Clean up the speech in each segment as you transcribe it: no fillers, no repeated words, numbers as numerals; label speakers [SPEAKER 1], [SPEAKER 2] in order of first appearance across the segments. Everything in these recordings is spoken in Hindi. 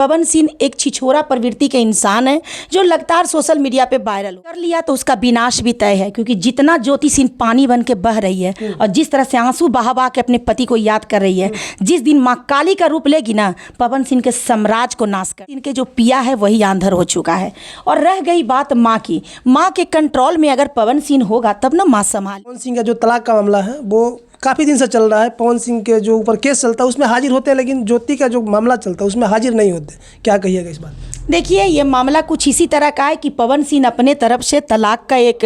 [SPEAKER 1] पवन सिंह एक छिछोरा प्रवृत्ति के इंसान है जो लगातार सोशल मीडिया पे वायरल कर लिया तो उसका विनाश भी तय है, क्योंकि जितना ज्योति सिंह पानी बन के बह रही है और जिस तरह से आंसू बहा बहा के अपने पति को याद कर रही है, जिस दिन माँ काली का रूप लेगी ना, पवन सिंह के साम्राज्य को नाश कर इनके जो पिया है वही आंधर हो चुका है। और रह गई बात माँ की, माँ के कंट्रोल में अगर पवन सिंह होगा तब ना माँ संभाल।
[SPEAKER 2] पवन सिंह का जो तलाक का मामला है वो काफ़ी दिन से चल रहा है। पवन सिंह के जो ऊपर केस चलता है उसमें हाजिर होते हैं, लेकिन ज्योति का जो मामला चलता है उसमें हाजिर नहीं होते। क्या कहिएगा इस बात?
[SPEAKER 1] देखिए, ये मामला कुछ इसी तरह का है कि पवन सिंह अपने तरफ से तलाक का एक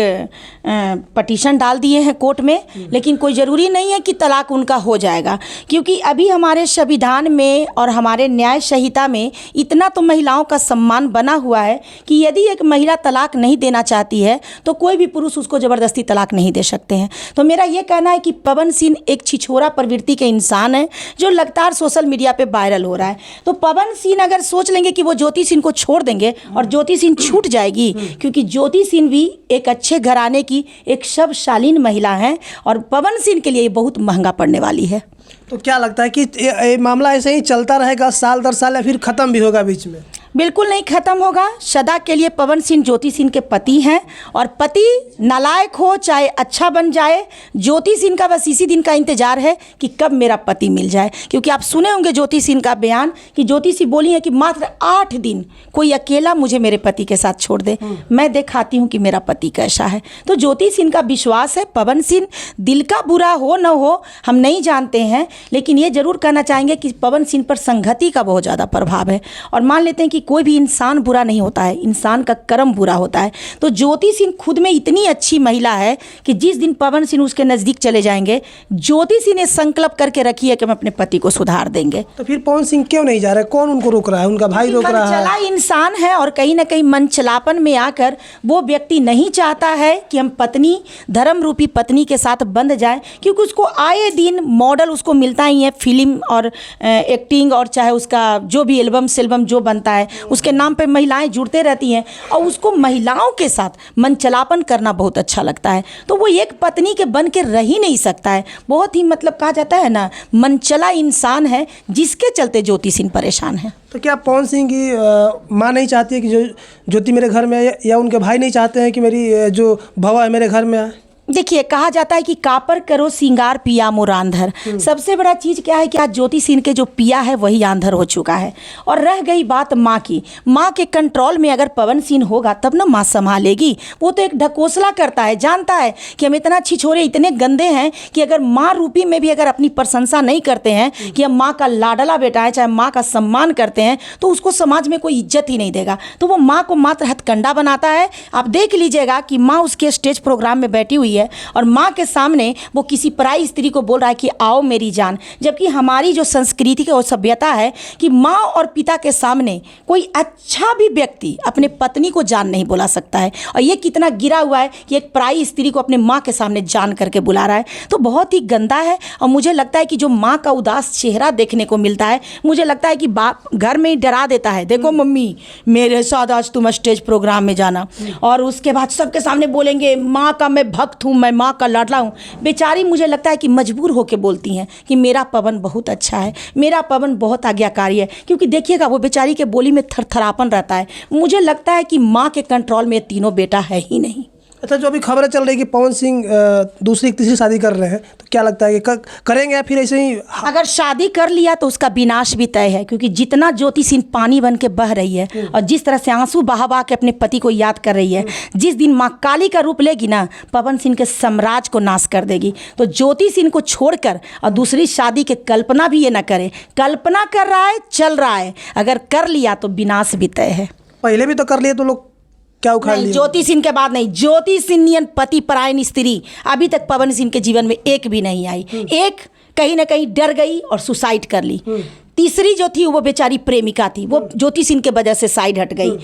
[SPEAKER 1] पटिशन डाल दिए हैं कोर्ट में, लेकिन कोई ज़रूरी नहीं है कि तलाक उनका हो जाएगा, क्योंकि अभी हमारे संविधान में और हमारे न्याय संहिता में इतना तो महिलाओं का सम्मान बना हुआ है कि यदि एक महिला तलाक नहीं देना चाहती है तो कोई भी पुरुष उसको ज़बरदस्ती तलाक नहीं दे सकते हैं। तो मेरा ये कहना है कि पवन सिंह एक छिछोरा प्रवृत्ति के इंसान है जो लगातार सोशल मीडिया पे वायरल हो रहा है। तो पवन सिंह अगर सोच लेंगे कि वो ज्योति सिंह को छोड़ देंगे और ज्योति सिंह छूट जाएगी, क्योंकि ज्योति सिंह भी एक अच्छे घराने की एक शब्दशालीन महिला है और पवन सिंह के लिए ये बहुत महंगा पड़ने वाली है।
[SPEAKER 2] तो क्या लगता है कि ये मामला ऐसे ही चलता रहेगा साल दर साल, या फिर ख़त्म भी होगा बीच में?
[SPEAKER 1] बिल्कुल नहीं ख़त्म होगा। सदा के लिए पवन सिंह ज्योति सिंह के पति हैं, और पति नालायक हो चाहे अच्छा बन जाए, ज्योति सिंह का बस इसी दिन का इंतजार है कि कब मेरा पति मिल जाए। क्योंकि आप सुने होंगे ज्योति सिंह का बयान कि ज्योति सिंह बोली है कि मात्र 8 दिन कोई अकेला मुझे मेरे पति के साथ छोड़ दे, मैं दिखाती हूँ कि मेरा पति कैसा है। तो ज्योति सिंह का विश्वास है। पवन सिंह दिल का बुरा हो न हो हम नहीं जानते हैं, लेकिन ये जरूर कहना चाहेंगे कि पवन सिंह पर संगति का बहुत ज़्यादा प्रभाव है। और मान लेते हैं कि कोई भी इंसान बुरा नहीं होता है, इंसान का कर्म बुरा होता है। तो ज्योति सिंह खुद में इतनी अच्छी महिला है कि जिस दिन पवन सिंह उसके नज़दीक चले जाएंगे, ज्योति सिंह ने संकल्प करके रखी है कि हम अपने पति को सुधार देंगे।
[SPEAKER 2] तो फिर पवन सिंह क्यों नहीं जा रहे? कौन उनको रोक रहा है? उनका भाई रोक रहा है?
[SPEAKER 1] मनचला इंसान है, और कहीं ना कहीं मनचलापन में आकर वो व्यक्ति नहीं चाहता है कि हम पत्नी, धर्म रूपी पत्नी के साथ बंध जाए, क्योंकि उसको आए दिन मॉडल उसको मिलता ही है, फिल्म और एक्टिंग और चाहे उसका जो भी एल्बम सेल्बम जो बनता है उसके नाम पे महिलाएं जुड़ते रहती हैं, और उसको महिलाओं के साथ मनचलापन करना बहुत अच्छा लगता है। तो वो एक पत्नी के बन के रह ही नहीं सकता है। बहुत ही मतलब कहा जाता है ना, मनचला इंसान है, जिसके चलते ज्योति सिंह परेशान है।
[SPEAKER 2] तो क्या पवन सिंह की माँ नहीं चाहती है कि जो ज्योति मेरे घर में आए, या उनके भाई नहीं चाहते हैं कि मेरी जो भवा है मेरे घर में आए?
[SPEAKER 1] देखिए, कहा जाता है कि कापर करो सिंगार पिया मोर आंधर। सबसे बड़ा चीज़ क्या है कि आज ज्योति सिंह के जो पिया है वही आंधर हो चुका है। और रह गई बात माँ की, माँ के कंट्रोल में अगर पवन सिंह होगा तब ना माँ संभालेगी। वो तो एक ढकोसला करता है, जानता है कि हम इतना छिछोरे इतने गंदे हैं कि अगर माँ रूपी में भी अगर अपनी प्रशंसा नहीं करते हैं कि हम माँ का लाडला बेटा है, चाहे माँ का सम्मान करते हैं, तो उसको समाज में कोई इज्जत ही नहीं देगा। तो वो माँ को मात्र हथकंडा बनाता है। आप देख लीजिएगा कि माँ उसके स्टेज प्रोग्राम में बैठी हुई है और माँ के सामने वो किसी पराई स्त्री को बोल रहा है कि आओ मेरी जान, जबकि हमारी जो संस्कृति और सभ्यता है कि माँ और पिता के सामने कोई अच्छा भी व्यक्ति अपने पत्नी को जान नहीं बुला सकता है। और ये कितना गिरा हुआ है कि एक पराई स्त्री को अपने माँ के सामने जान करके बुला रहा है, तो बहुत ही गंदा है। और मुझे लगता है कि जो माँ का उदास चेहरा देखने को मिलता है, मुझे लगता है कि बाप घर में ही डरा देता है, देखो मम्मी मेरे साथ आज तुम स्टेज प्रोग्राम में जाना, और उसके बाद सबके सामने बोलेंगे माँ का मैं भक्त हूँ, मैं माँ का लाडला हूँ। बेचारी मुझे लगता है कि मजबूर होकर बोलती हैं कि मेरा पवन बहुत अच्छा है, मेरा पवन बहुत आज्ञाकारी है, क्योंकि देखिएगा वो बेचारी के बोली में थरथरापन रहता है। मुझे लगता है कि माँ के कंट्रोल में तीनों बेटा है ही नहीं।
[SPEAKER 2] अच्छा, जो अभी खबरें चल रही है कि पवन सिंह दूसरी तीसरी शादी कर रहे हैं, तो क्या लगता है कि करेंगे या फिर ऐसे ही?
[SPEAKER 1] अगर शादी कर लिया तो उसका विनाश भी तय है, क्योंकि जितना ज्योति सिंह पानी बन के बह रही है और जिस तरह से आंसू बहा बहा के अपने पति को याद कर रही है, जिस दिन माँ काली का रूप लेगी ना, पवन सिंह के साम्राज्य को नाश कर देगी। तो ज्योति सिंह को छोड़कर और दूसरी शादी के कल्पना भी ये ना करे। कल्पना कर रहा है, चल रहा है, अगर कर लिया तो विनाश भी तय है।
[SPEAKER 2] पहले भी तो कर लिए तो लोग क्या उखाड़ लिए?
[SPEAKER 1] ज्योति सिंह के बाद नहीं, ज्योति सिंह पति परायण स्त्री अभी तक पवन सिंह के जीवन में एक भी नहीं आई। एक कहीं ना कहीं डर गई और सुसाइड कर ली। तीसरी जो थी वो बेचारी प्रेमिका थी, वो ज्योति सिंह के वजह से साइड हट गई।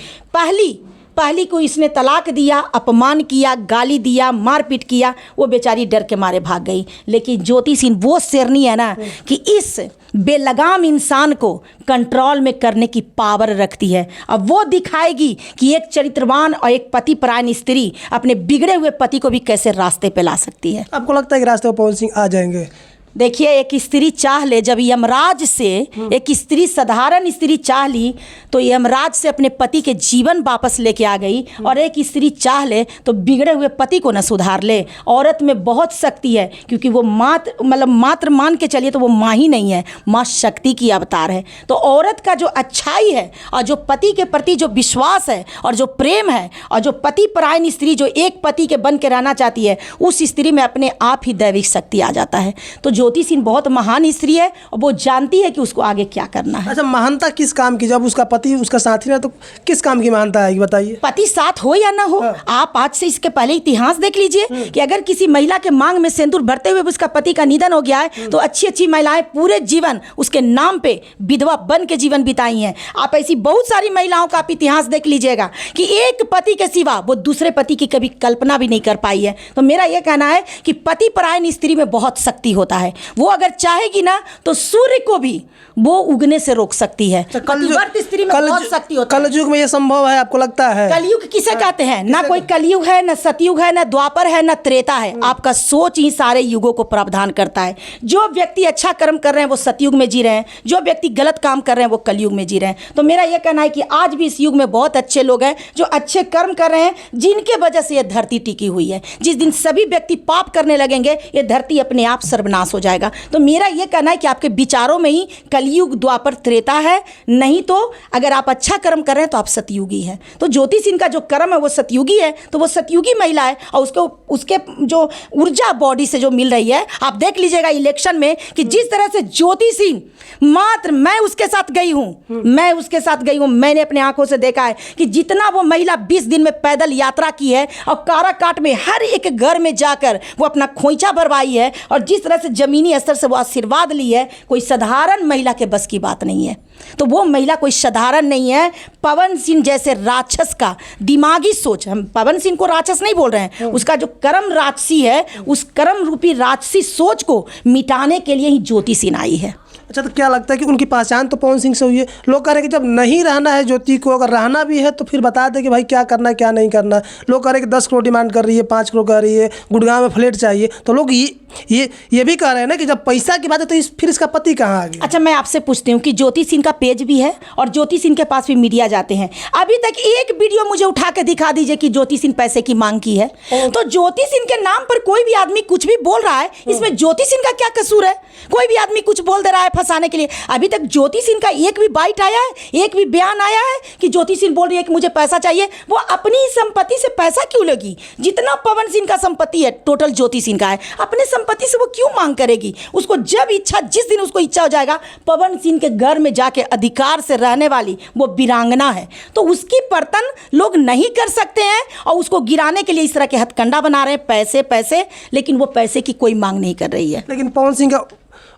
[SPEAKER 1] पहली को इसने तलाक दिया, अपमान किया, गाली दिया, मारपीट किया, वो बेचारी डर के मारे भाग गई। लेकिन ज्योति सिंह वो शेरनी है ना कि इस बेलगाम इंसान को कंट्रोल में करने की पावर रखती है। अब वो दिखाएगी कि एक चरित्रवान और एक पति परायण स्त्री अपने बिगड़े हुए पति को भी कैसे रास्ते पे ला सकती है।
[SPEAKER 2] आपको लगता है कि रास्ते पर पवन सिंह आ जाएंगे?
[SPEAKER 1] देखिए, एक स्त्री चाह ले, जब यमराज से एक स्त्री, साधारण स्त्री चाह ली तो यमराज से अपने पति के जीवन वापस लेके आ गई, और एक स्त्री चाह ले तो बिगड़े हुए पति को न सुधार ले। औरत में बहुत शक्ति है, क्योंकि वो मात्र मान के चलिए तो वो माँ ही नहीं है, माँ शक्ति की अवतार है। तो औरत का जो अच्छाई है और जो पति के प्रति जो विश्वास है और जो प्रेम है, और जो पति परायण स्त्री जो एक पति के बन के रहना चाहती है, उस स्त्री में अपने आप ही दैविक शक्ति आ जाता है। तो ज्योति सिंह बहुत महान स्त्री है और वो जानती है कि उसको आगे क्या करना है।
[SPEAKER 2] अच्छा, महानता किस काम की? जब उसका पति उसका साथी ना, तो किस काम की महानता आएगी बताइए?
[SPEAKER 1] पति साथ हो या ना हो, आप आज से इसके पहले इतिहास देख लीजिए कि अगर किसी महिला के मांग में सिंदूर भरते हुए उसका पति का निधन हो गया है, तो अच्छी अच्छी महिलाएं पूरे जीवन उसके नाम पे विधवा बन के जीवन बिताई हैं। आप ऐसी बहुत सारी महिलाओं का आप इतिहास देख लीजिएगा कि एक पति के सिवा वो दूसरे पति की कभी कल्पना भी नहीं कर पाई है। तो मेरा यह कहना है कि पति परायण स्त्री में बहुत शक्ति होता है। वो अगर चाहेगी ना तो सूर्य को भी वो उगने से रोक सकती है। पतिव्रत स्त्री में बहुत शक्ति होता है।
[SPEAKER 2] कलयुग में ये संभव है, आपको लगता है?
[SPEAKER 1] कलयुग किसे कहते हैं? ना कोई कलयुग है, ना सतयुग है, ना द्वापर है, ना त्रेता है। आपका सोच ही सारे युगों को प्रावधान करता है। जो व्यक्ति अच्छा कर्म कर रहे हैं वो सतयुग में जी रहे हैं, जो व्यक्ति गलत काम कर रहे हैं वो कलयुग में जी रहे हैं। तो मेरा यह कहना है कि आज भी इस युग में बहुत अच्छे लोग हैं जो अच्छे कर्म कर रहे हैं, जिनके वजह से यह धरती टिकी हुई है। जिस दिन सभी व्यक्ति पाप करने लगेंगे, ये धरती अपने आप सर्वनाश हो जाएगा। तो मेरा यह कहना है कि आपके विचारों में ही कलयुग द्वापर त्रेता है, नहीं तो अगर आप अच्छा कर्म कर रहे हैं तो आप सतयुगी हैं। तो ज्योति सिंह का जो कर्म है वो सतयुगी है, तो वो सतयुगी महिला है, और उसके जो ऊर्जा बॉडी से जो मिल रही है, आप देख लीजिएगा इलेक्शन में कि जिस तरह से ज्योति सिंह, मात्र मैं उसके साथ गई हूं, मैंने अपने आंखों से देखा है कि जितना वो महिला 20 दिन में पैदल यात्रा की है और काराकाट में हर एक घर में जाकर वो अपना खोइंचा भरवाई है, और जिस तरह से जमीनी स्तर से वो आशीर्वाद ली है, कोई साधारण महिला के बस की बात नहीं है। तो वो महिला कोई साधारण नहीं है। पवन सिंह जैसे राक्षस का दिमागी सोच, हम पवन सिंह को राक्षस नहीं बोल रहे हैं, उसका जो कर्म राक्षसी है, उस कर्म रूपी राक्षसी सोच को मिटाने के लिए ही ज्योति सिंह आई है।
[SPEAKER 2] अच्छा, तो क्या लगता है कि उनकी पहचान तो पवन सिंह से हुई है? लोग कह रहे हैं कि जब नहीं रहना है ज्योति को, अगर रहना भी है तो फिर बता दे कि भाई क्या करना है क्या नहीं करना है। लोग कह रहे हैं कि 10 करोड़ डिमांड कर रही है, 5 करोड़ कर रही है, गुड़गांव में फ्लैट चाहिए। तो लोग ये भी कह रहे हैं ना कि जब पैसा की बात है तो फिर इसका पति कहाँ आ गया?
[SPEAKER 1] अच्छा, मैं आपसे पूछती हूँ कि ज्योति सिंह का पेज भी है और ज्योति सिंह के पास भी मीडिया जाते हैं, अभी तक एक वीडियो मुझे उठा के दिखा दीजिए कि ज्योति सिंह पैसे की मांग की है। तो ज्योति सिंह के नाम पर कोई भी आदमी कुछ भी बोल रहा है, इसमें ज्योति सिंह का क्या कसूर है? कोई भी आदमी कुछ बोल दे रहा है फंसाने के लिए। अभी तक ज्योति सिंह का एक भी बाइट आया है, एक भी बयान आया है कि ज्योति सिंह बोल रही है कि मुझे पैसा चाहिए? वो अपनी संपत्ति से पैसा क्यों लेगी? जितना पवन सिंह का संपत्ति है टोटल ज्योति सिंह का है, अपने संपत्ति से वो क्यों मांग करेगी? उसको जब इच्छा, जिस दिन उसको इच्छा हो जाएगा, पवन सिंह के घर में जाके अधिकार से रहने वाली वो वीरांगना है, तो उसकी पर्तन लोग नहीं कर सकते हैं और उसको गिराने के लिए इस तरह के हथकंडा बना रहे हैं, पैसे पैसे, लेकिन वो पैसे की कोई मांग नहीं कर रही है।
[SPEAKER 2] लेकिन पवन सिंह का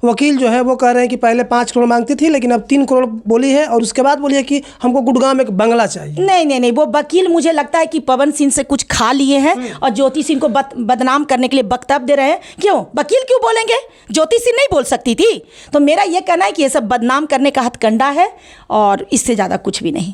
[SPEAKER 2] वकील जो है वो कह रहे हैं कि पहले 5 करोड़ मांगती थी, लेकिन अब 3 करोड़ बोली है, और उसके बाद बोली है कि हमको गुड़गांव में एक बंगला चाहिए।
[SPEAKER 1] नहीं, वो वकील मुझे लगता है कि पवन सिंह से कुछ खा लिए हैं और ज्योति सिंह को बदनाम करने के लिए वक्तव्य दे रहे हैं। क्यों? वकील क्यों बोलेंगे? ज्योति सिंह नहीं बोल सकती थी? तो मेरा यह कहना है कि ये सब बदनाम करने का हथकंडा है और इससे ज़्यादा कुछ भी नहीं।